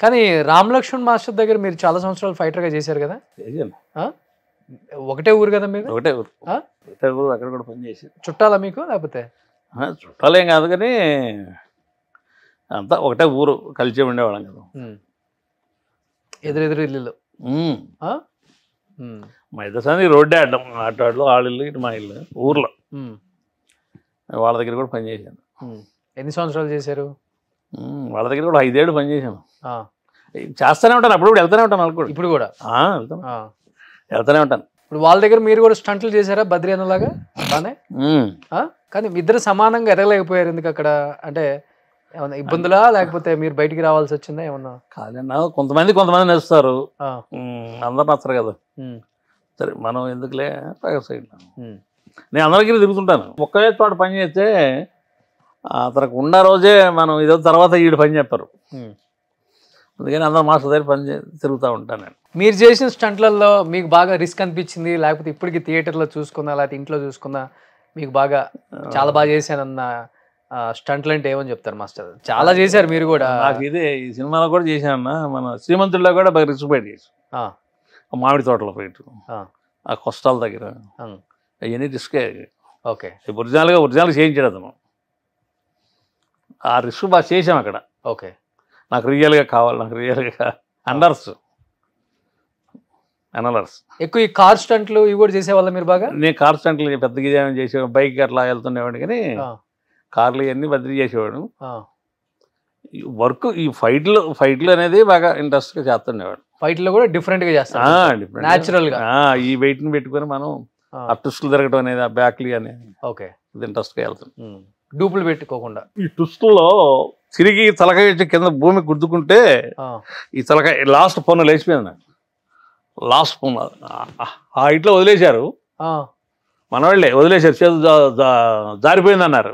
కానీ రామ్ లక్ష్మణ్ మాస్టర్ దగ్గర మీరు చాలా సంవత్సరాలు ఫైటర్గా చేశారు కదా? ఒకటే ఊరు కదా మీరు? ఒకటే ఊరు, ఒకటే ఊరు. అక్కడ కూడా పనిచేసి. చుట్టాలా మీకు లేకపోతే? చుట్టాలేం కాదు కానీ అంతా ఒకటే ఊరు, కలిసి ఉండేవాళ్ళం కదా. ఎదురెదురు ఇల్లు. మా ఇద్దరు సంది రోడ్డే అడ్డం, ఆటోళ్ళు వాళ్ళ ఇల్లు, ఇటు మా ఇల్లు ఊర్లో. వాళ్ళ దగ్గర కూడా పనిచేశాను. ఎన్ని సంవత్సరాలు చేశారు? వాళ్ళ దగ్గర కూడా 5 ఏళ్ళు పనిచేశాను. చేస్తూనే ఉంటాను, అప్పుడు కూడా వెళ్తూనే ఉంటాను. వాళ్ళు కూడా ఇప్పుడు కూడా వెళ్తూనే ఉంటాను. ఇప్పుడు వాళ్ళ దగ్గర మీరు కూడా స్టంట్లు చేశారా బద్రీ అన్నలాగా? బానే. కానీ ఇద్దరు సమానంగా ఎదగలేకపోయారు ఎందుకు అక్కడ? అంటే ఏమన్నా ఇబ్బందులా లేకపోతే మీరు బయటికి రావాల్సి వచ్చిందా ఏమన్నా? కాదన్నా, కొంతమంది నచ్చుతారు, అందరు నచ్చరు కదా. సరే మనం ఎందుకులే సైడ్. నేను అందరికీ తిరుగుతుంటాను. ఒకే చోట పని చేస్తే అతనికి ఉన్న రోజే మనం ఇదో తర్వాత వీడు పని చెప్పారు. అందుకని అందరు మాస్టర్ దగ్గర తిరుగుతూ ఉంటాను నేను. మీరు చేసిన స్టంట్లలో మీకు బాగా రిస్క్ అనిపించింది లేకపోతే ఇప్పటికి థియేటర్లో చూసుకున్నా లేకపోతే ఇంట్లో చూసుకున్నా మీకు బాగా చాలా బాగా చేశానన్న స్టంట్లు అంటే ఏమని చెప్తారు మాస్టర్? చాలా చేశారు మీరు కూడా. నాకు ఇదే ఈ సినిమాలో కూడా చేశానన్నా, మన శ్రీమంతుల్లో కూడా బాగా రిస్క్ బయట చేసాం. మామిడి తోటలో పోయిట్టు, ఆ కొస్తాల దగ్గర అవన్నీ రిస్కే. ఓకే. ఒరిజినల్గా చేయించాడు అతను. ఆ రిస్క్ బాగా చేసాం అక్కడ. ఓకే. నాకు రియల్గా కావాలి, నాకు రియల్గా అనలర్స్ ఎక్కువ ఈ కార్ స్టంట్లు ఇవి కూడా చేసేవాళ్ళ మీరు బాగా? నేను కార్ స్టంట్లు పెద్దగా చేసేవాడు, బైక్ అట్లా వెళ్తుండేవాడు. కానీ కార్లు ఇవన్నీ బదిలీ చేసేవాడు. వర్క్ ఈ ఫైట్లు అనేది బాగా ఇంట్రెస్ట్గా చేస్తుండేవాడు. ఫైట్లో కూడా డిఫరెంట్గా చేస్తాడు, న్యాచురల్గా. ఈ వెయిట్ని పెట్టుకొని మనం ఆ ట్విస్టులు తిరగడం అనేది, ఆ బ్యాక్లీ అనేది ఓకే ఇంట్రెస్ట్గా వెళ్తాం. డూపులు పెట్టుకోకుండా ఈ ట్విస్టుల్లో తిరిగి తలకాయ వచ్చి కింద భూమి గుద్దుకుంటే ఈ తలకాయ లాస్ట్ పన్ను లేచిపోయింది. లాస్ట్ పన్ను ఆ ఇట్లా వదిలేశారు, మన వాళ్ళే వదిలేశారు, చేతులు జారిపోయింది అన్నారు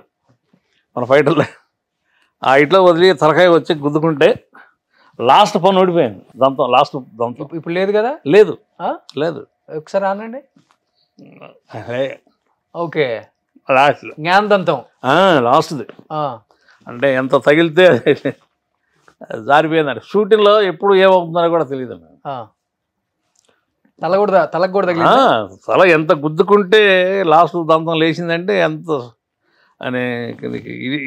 మన ఫైటర్లో. ఆ ఇట్లా వదిలి తలకాయ వచ్చి గుద్దుకుంటే లాస్ట్ పన్ను ఓడిపోయింది. లాస్ట్ దంతం ఇప్పుడు లేదు కదా? లేదు లేదు. ఒకసారి అనండి. ఓకే. లాస్ట్ జ్ఞానదంతం లాస్ట్ది. అంటే ఎంత తగిలితే జారిపోయిందండి. షూటింగ్లో ఎప్పుడు ఏమవుతుందో కూడా తెలియదు. తలకు కూడా తగిలింది. తల ఎంత గుద్దుకుంటే లాస్ట్ దంతం లేచిందంటే ఎంత అని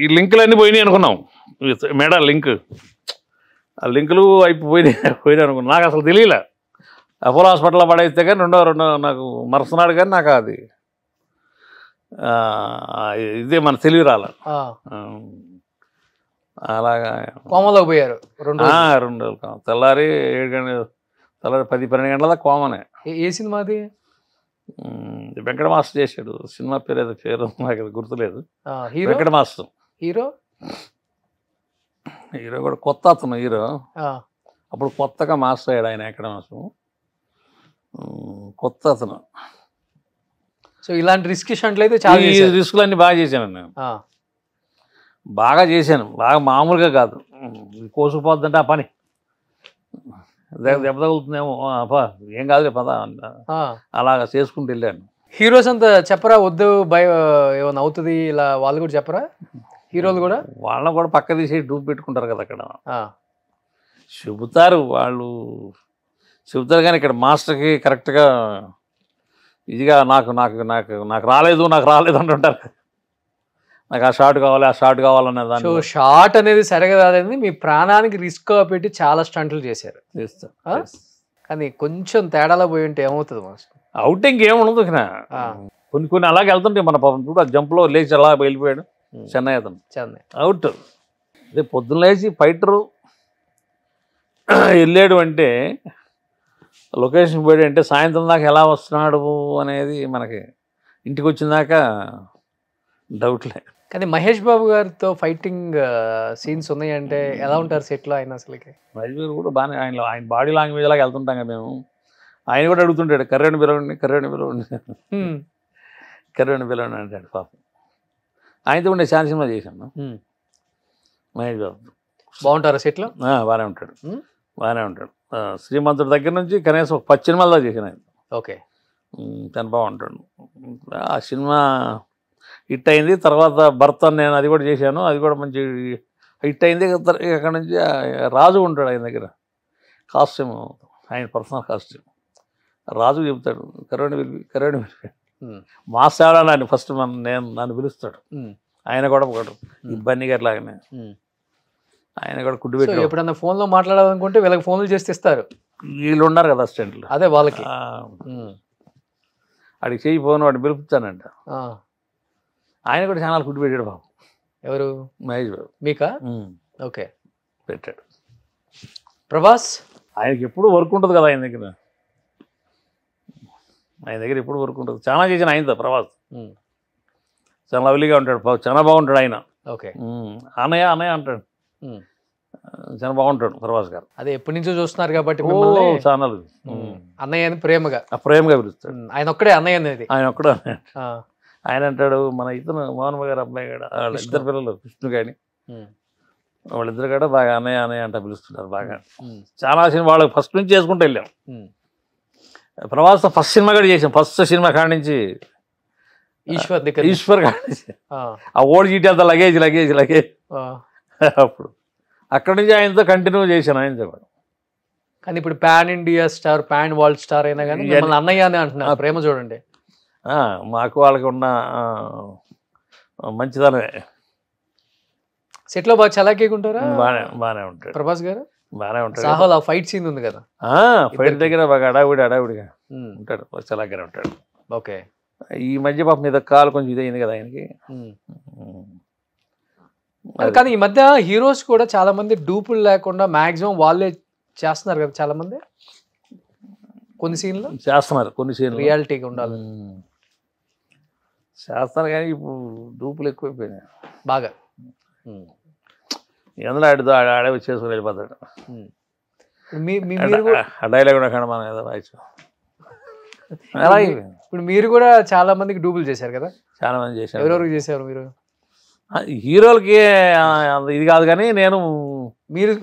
ఈ లింకులు అన్నీ పోయినాయి అనుకున్నాం. మెడ లింక్, ఆ లింకులు పోయినాయి అనుకున్నాం. నాకు అసలు తెలియలే. అపోలో హాస్పిటల్లో పడేస్తే కానీ రెండో నాకు మరుసనాడు కానీ నాకు అది ఇదే మన తెలివి రాల. అలాగా కోమలో పోయారు 2 రోజులు. తెల్లారి 7 గంటల, తెల్లారి 10-12 గంటల దాకా కోమనే. ఏ సినిమాది? వెంకట మాస్టర్ చేశాడు. సినిమా పేరు నాకు గుర్తులేదు. వెంకట మాస్టర్ హీరో కూడా కొత్త అతను హీరో. అప్పుడు కొత్తగా మాస్టర్ అయ్యాడు ఆయన. వెంకట మాస్టర్ కొత్త అతను. సో ఇలాంటి రిస్క్ షంట్లు అయితే చాలా రిస్కులు అన్నీ బాగా చేశాను నేను. బాగా చేశాను, బాగా మామూలుగా కాదు. కోసుకుపోద్దంటే ఆ పని దెబ్బ తగులుతుందేమో, ఏం కాదులే పద అలాగా చేసుకుంటూ వెళ్ళాను. హీరోస్ అంతా చెప్పరా వద్దు ఏమన్నా అవుతుంది ఇలా వాళ్ళు కూడా చెప్పరా? హీరోలు కూడా వాళ్ళని కూడా పక్క తీసి డూప్ పెట్టుకుంటారు కదా అక్కడ. చెబుతారు వాళ్ళు, చెబుతారు కానీ ఇక్కడ మాస్టర్కి కరెక్ట్గా ఇదిగా నాకు నాకు నాకు నాకు రాలేదు అంటుంటారు. నాకు ఆ షాట్ కావాలనే దాన్ని. షాట్ అనేది సరిగా కాదని మీ ప్రాణానికి రిస్క్ పెట్టి చాలా స్టంట్లు చేశారు. కానీ కొంచెం తేడాలో పోయి ఉంటే ఏమవుతుంది మాస్టర్? అవుటింగ్ ఏముండదు. కొన్ని అలాగే వెళ్తుంటాయి. మన పాపం చూడ జంప్లో లేచి అలా వెళ్ళిపోయాడు చెన్నై అతను. అవుట్. అదే పొద్దున్న లేచి ఫైటరు వెళ్ళాడు అంటే, లొకేషన్ పోయాడు అంటే సాయంత్రం దాకా ఎలా వస్తున్నాడు అనేది మనకి ఇంటికి వచ్చిన దాకా డౌట్లే. కానీ మహేష్ బాబు గారితో ఫైటింగ్ సీన్స్ ఉన్నాయంటే ఎలా ఉంటారు సెట్లో ఆయన? అసలుకి మహేష్ బాబు కూడా బాగానే, ఆయన బాడీ లాంగ్వేజ్ లాగా వెళ్తుంటాం కదా మేము. ఆయన కూడా అడుగుతుంటాడు, కర్రేని పిలవండి అంటాడు పాపం. ఆయనతో ఉండే చాలా సినిమా చేశాను. మహేష్ బాబు బాగుంటారు సెట్లో? బాగానే ఉంటాడు. శ్రీమంతుడి దగ్గర నుంచి కనీసం 10 సినిమాల్లో చేశాను ఆయన. ఓకే. తను బాగుంటాడు. ఆ సినిమా హిట్ అయింది. తర్వాత భర్త నేను అది కూడా చేశాను. అది కూడా మంచి హిట్ అయింది. అక్కడ నుంచి రాజు ఉంటాడు ఆయన దగ్గర, కాస్ట్యూమ్ ఆయన పర్సనల్ కాస్ట్యూమ్. రాజు చెబుతాడు కరోడి మాస్ ఆడాలని ఫస్ట్ నన్ను పిలుస్తాడు. ఆయన కూడా ఒకడు ఇబ్బంది గారు లాగానే ఆయన కూడా కుడ్డు పెట్టి ఎప్పుడన్నా ఫోన్లో మాట్లాడాలనుకుంటే వీళ్ళకి ఫోన్లు చేసి ఇస్తారు. వీళ్ళు ఉన్నారు కదా అసిస్టెంట్లు, అదే వాళ్ళకి వాడికి చెయ్యి ఫోన్ వాడిని పిలుపుతానంట. ఆయన కూడా ఛానల్ కుడ్డు పెట్టాడు బాబు. ఎవరు? మహేష్ బాబు. మీకా? ఓకే, పెట్టాడు. ప్రభాస్ ఆయనకి ఎప్పుడు వర్క్ ఉంటుంది కదా ఆయన దగ్గర ఎప్పుడు వర్క్ ఉంటుంది. చాలా చేసిన ఆయనతో ప్రభాస్. చాలా లవ్లీగా ఉంటాడు, చాలా బాగుంటాడు ఆయన. ఓకే, అన్నయ్య అంటాడు, చాలా బాగుంటాడు ప్రభాస్ గారు. అదే ఎప్పటి నుంచో చూస్తున్నారు కాబట్టి ఛానల్ అన్నయ్య అని ప్రేమగా పిలుస్తాడు. ఆయన ఒక్కడే అన్నయ్య అనేది. ఆయన ఒక్కడే ఆయన అంటాడు. మన ఇతను మోహన్ గారు అబ్బాయి కూడా వాళ్ళ ఇద్దరు పిల్లలు కృష్ణ కానీ వాళ్ళిద్దరు కూడా బాగా అన్నయ్య అంట పిలుస్తున్నారు బాగా. చాలా సినిమా వాళ్ళకి ఫస్ట్ నుంచి చేసుకుంటూ వెళ్ళాం. ప్రభాస్ ఫస్ట్ సినిమా కూడా చేసాం. ఫస్ట్ సినిమా కాడి నుంచి ఈశ్వర్ కాడి నుంచి ఆ ఓడి చీటి అంత లగేజ్ అప్పుడు అక్కడి నుంచి ఆయనతో కంటిన్యూ చేశాను ఆయనతో కూడా. కానీ ఇప్పుడు pan India star, pan world star అయినా కానీ అన్నయ్య అని అంటున్నారు. ప్రేమ చూడండి, మాకు వాళ్ళకి ఉన్న మంచిదనమే. సెట్లో బాగా చలాకీగా ఉంటారా? బాగానే ఉంటాడు ప్రభాస్ గారు. బాగానే ఉంటాడు. సాహోలో ఫైట్ సీన్ ఉంది కదా, ఫైట్ దగ్గర బాగా అడావిడిగా ఉంటాడు, చలాకీగా ఉంటాడు. ఓకే, ఈ మధ్య పాప మీద కాలు కొంచెం ఇదైంది కదా ఆయనకి. కానీ ఈ మధ్య హీరోస్ కూడా చాలా మంది డూపులు లేకుండా మాక్సిమం వాళ్ళే చేస్తున్నారు కదా చాలా మంది. కొన్ని సీన్లు చేస్తున్నారు, కొన్ని సీన్లు రియాలిటీగా ఉండాలి చేస్తారు. కానీ ఇప్పుడు డూపులు ఎక్కువైపోయినాయి బాగా. ఎందులో ఆడే వచ్చేసుకుని వెళ్ళిపోతాడు. మీరు డైలాగ్ కూడా మనం ఏదో వాయిస్. ఇప్పుడు మీరు కూడా చాలా మందికి డూబుల్ చేశారు కదా. చాలా మంది చేశారు. ఎవరెవరికి చేశారు మీరు? హీరోలకి ఇది కాదు కానీ నేను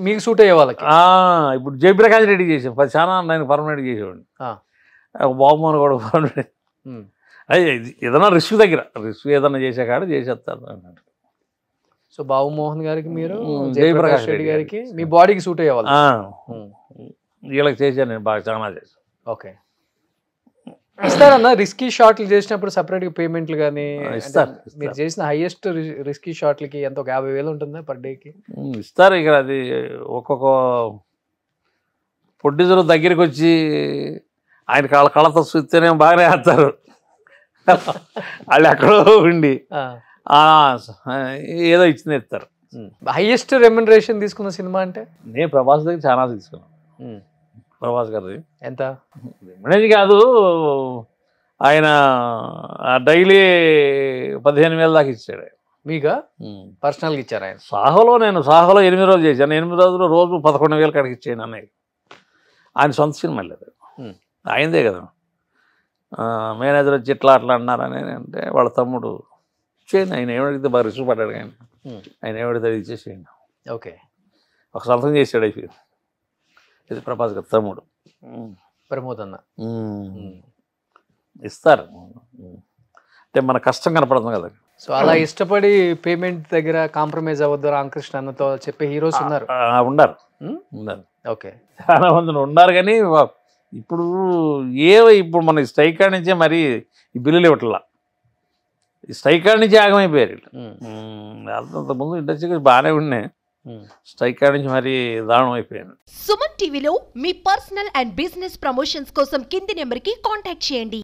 మీకు సూట్ అయ్యే వాళ్ళకి. ఇప్పుడు జయప్రకాష్ రెడ్డి చేసాను, చాలా నేను పర్మనెంట్ చేసేవాడిని. బాబుమోహన్ కూడా పర్మనెంట్. అదే ఏదైనా రిస్క్ ఏదైనా చేసే కాడ చేసేస్తారు అన్నట్టు. సో బాబుమోహన్ గారికి మీరు, జయప్రకాష్ రెడ్డి గారికి మీ బాడీకి సూట్ అయ్యే వాళ్ళు. వీళ్ళకి చేశాను నేను బాగా, చాలా చేశాను. ఓకే, ఇస్తారన్న రిస్కీ షాట్లు చేసినప్పుడు సపరేట్గా పేమెంట్లు కానీ ఇస్తారు. మీరు చేసిన హైయెస్ట్ రిస్కీ షాట్లకి ఎంత, ఒక 50,000 ఉంటుందా పర్ డేకి? ఇస్తారు. ఇక్కడ అది ఒక్కొక్క ప్రొడ్యూసర్ దగ్గరికి వచ్చి ఆయన కళతో చూస్తేనే బాగానే వేస్తారు. వాళ్ళు ఎక్కడో ఉండి ఏదో ఇచ్చింది ఇస్తారు. హైయెస్ట్ రెమ్యునరేషన్ తీసుకున్న సినిమా అంటే నేను ప్రభాస్ దగ్గర చాలా తీసుకున్నాను. ప్రభాస్ గారిది ఎంత రెమ్యునరేషన్ కాదు, ఆయన డైలీ 15,000 దాకా ఇచ్చాడు. మీకా పర్సనల్గా ఇచ్చారు ఆయన? సాహోలో 8 రోజులు చేశాను. 8 రోజులు రోజు 11,000 కాడికి ఇచ్చాను అన్నయ్య. ఆయన సొంత సినిమా లేదు, ఆయనదే కదా. మేనేజర్ వచ్చి ఇట్లా అట్లా అన్నారని అంటే వాళ్ళ తమ్ముడు ఇచ్చేయండి, ఆయన ఏమడిగితే బాగా రిస్క్ పడ్డాడు. ఆయన ఏమడిగితే అది ఇచ్చేసేయండి. ఓకే, ఒక సంతకం చేసాడు అయిపోయింది. ఇది ప్రభాస్ గారు తమ్ముడు ప్రమోద్ అన్న. ఇస్తారు అంటే మన కష్టం కనపడుతుంది కదా. సో అలా ఇష్టపడి పేమెంట్ దగ్గర కాంప్రమైజ్ అవ్వద్దు రామకృష్ణ అన్నతో చెప్పే హీరోస్ ఉన్నారు. ఓకే, చాలా మంది ఉన్నారు. కానీ ఇప్పుడు ఇప్పుడు మన స్ట్రైక్ కాడి నుంచే మరి ఈ బిల్లులు ఇవ్వట్లా. ఈ స్ట్రైక్ కాడి నుంచి ఆగమైపోయారు. అంతకుముందు ఇండస్ట్రీ బాగానే ఉన్నాయి, స్ట్రైక్ కాడి నుంచి మరి దారుణం అయిపోయాను. సుమన్ టీవీలో మీ పర్సనల్ అండ్ బిజినెస్ ప్రమోషన్స్ కోసం కింది నెంబర్కి కాంటాక్ట్ చేయండి.